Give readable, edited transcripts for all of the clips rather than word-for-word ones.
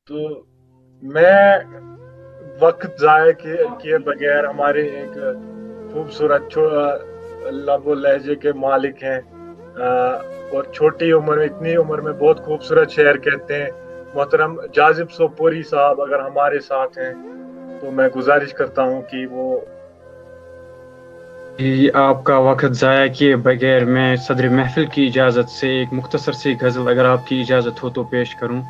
تو میں وقت ضائع کیے بغیر ہمارے ایک خوبصورت لب و لہجے کے مالک ہیں، اور چھوٹی عمر میں، اتنی عمر میں بہت خوبصورت شعر کہتے ہیں، محترم جاذب سوپوری صاحب اگر ہمارے ساتھ ہیں تو میں گزارش کرتا ہوں کہ وہ جی آپ کا وقت ضائع کیے بغیر میں صدر محفل کی اجازت سے ایک مختصر سی غزل اگر آپ کی اجازت ہو تو پیش کروں.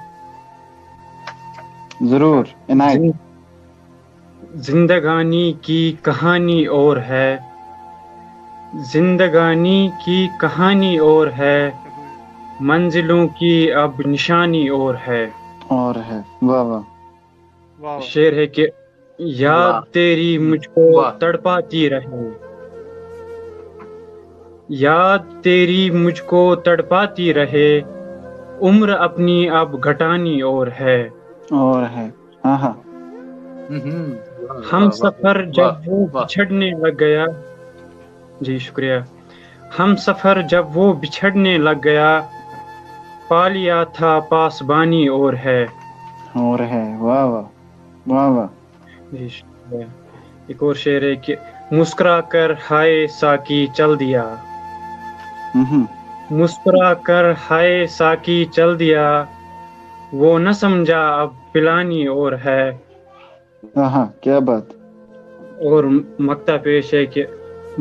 ضرور عنایت. زندگانی کی کہانی اور ہے، زندگانی کی کہانی اور ہے، منزلوں کی اب نشانی اور ہے. اور ہے. واہ واہ. شعر ہے کہ یاد تیری مجھ کو تڑپاتی رہے، یاد تیری مجھ کو تڑپاتی رہے، عمر اپنی اب گھٹانی اور ہے. اور ہے. ہاں ہاں. ہم سفر جب وہ بچھڑنے لگ گیا، جی شکریہ، ہم سفر جب وہ بچھڑنے لگ گیا، پا لیا تھا پاسبانی اور ہے. اور ہے. واہ واہ واہ واہ. جی شکریہ. ایک اور شعر ہے کہ مسکرا کر ہائے ساکی چل دیا، مسکرا کر ہائے ساکی چل دیا، وہ نہ سمجھا اب پلانی اور ہے. ہاں ہاں. کیا بات. اور مقطع پیش ہے کہ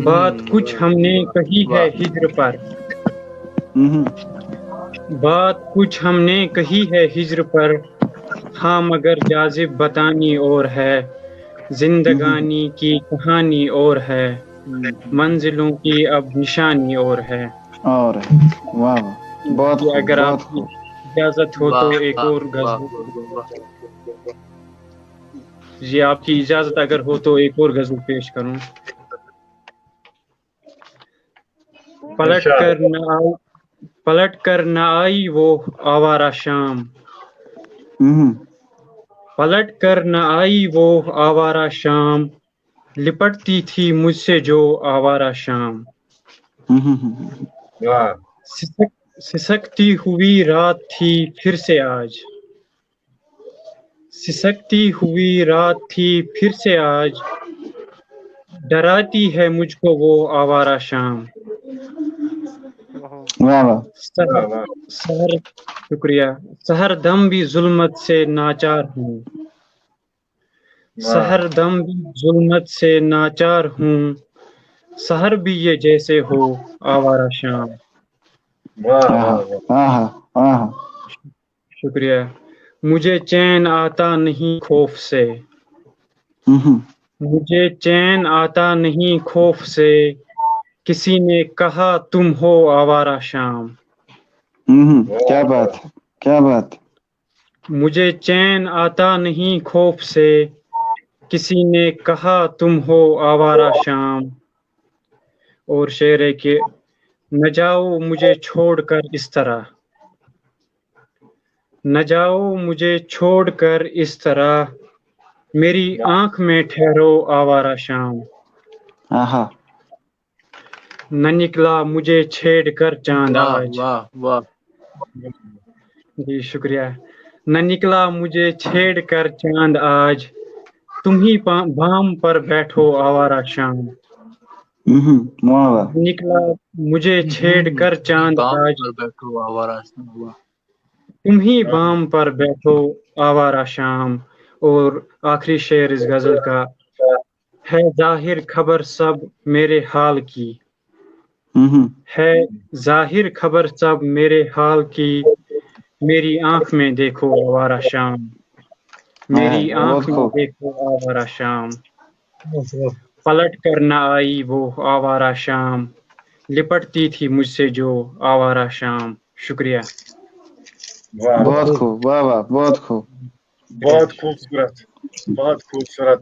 بات کچھ ہم نے کہی ہے ہجر پر، بات کچھ ہم نے کہی ہے ہجر پر، ہاں مگر جاذب بتانی اور ہے. زندگانی کی کہانی اور ہے، منزلوں کی اب نشانی اور ہے. اور ہے. واہ واہ. بہت کہ خوب اگر آپ بہت کی خوب. اجازت ہو تو ایک اور غزل، جی آپ کی اجازت اگر ہو تو ایک اور غزل پیش کروں. پلٹ کر نہ آئی، پلٹ کر نہ آئی وہ آوارہ شام، پلٹ کر نہ آئی وہ آوارہ شام، لپٹتی تھی مجھ سے جو آوارہ شام. سسکتی ہوئی رات تھی پھر سے آج، سسکتی ہوئی رات تھی پھر سے آج، ڈراتی ہے مجھ کو وہ آوارہ شام. واہ واہ. سحر شکریہ. سحر دم بھی ظلمت سے ناچار ہوں، سحر دم بھی ظلمت سے ناچار ہوں، سحر بھی یہ جیسے ہو آوارہ شام. شکریہ. مجھے چین آتا نہیں خوف سے، مجھے چین آتا نہیں خوف سے، کسی نے کہا تم ہو آوارہ شام. کیا بات ہے. کیا بات. مجھے چین آتا نہیں خوف سے، کسی نے کہا تم ہو آوارہ شام. اور شعر ہے کہ نہ جاؤ مجھے چھوڑ کر اس طرح، نہ جاؤ مجھے چھوڑ کر اس طرح، میری آنکھ میں ٹھہرو آوارہ شام. نہ نکلا مجھے چھیڑ کر چاند آج، جی شکریہ. نہ نکلا مجھے چھیڑ کر چاند آج، تم ہی بام پر بیٹھو آوارہ شام. نکلا مجھے چھیڑ کر چاند آج، تم ہی بام پر بیٹھو آوارہ شام. اور آخری شعر اس غزل کا ہے ظاہر خبر سب میرے حال کی، ہے ظاہر خبر سب میرے حال کی، میری آنکھ میں دیکھو آوارہ شام، میری آنکھ میں دیکھو آوارہ شام. پلٹ کر نہ آئی وہ آوارہ شام، لپٹتی تھی مجھ سے جو آوارہ شام. شکریہ. بہت خوب. واہ واہ. بہت خوب. بہت خوبصورت، بہت خوبصورت.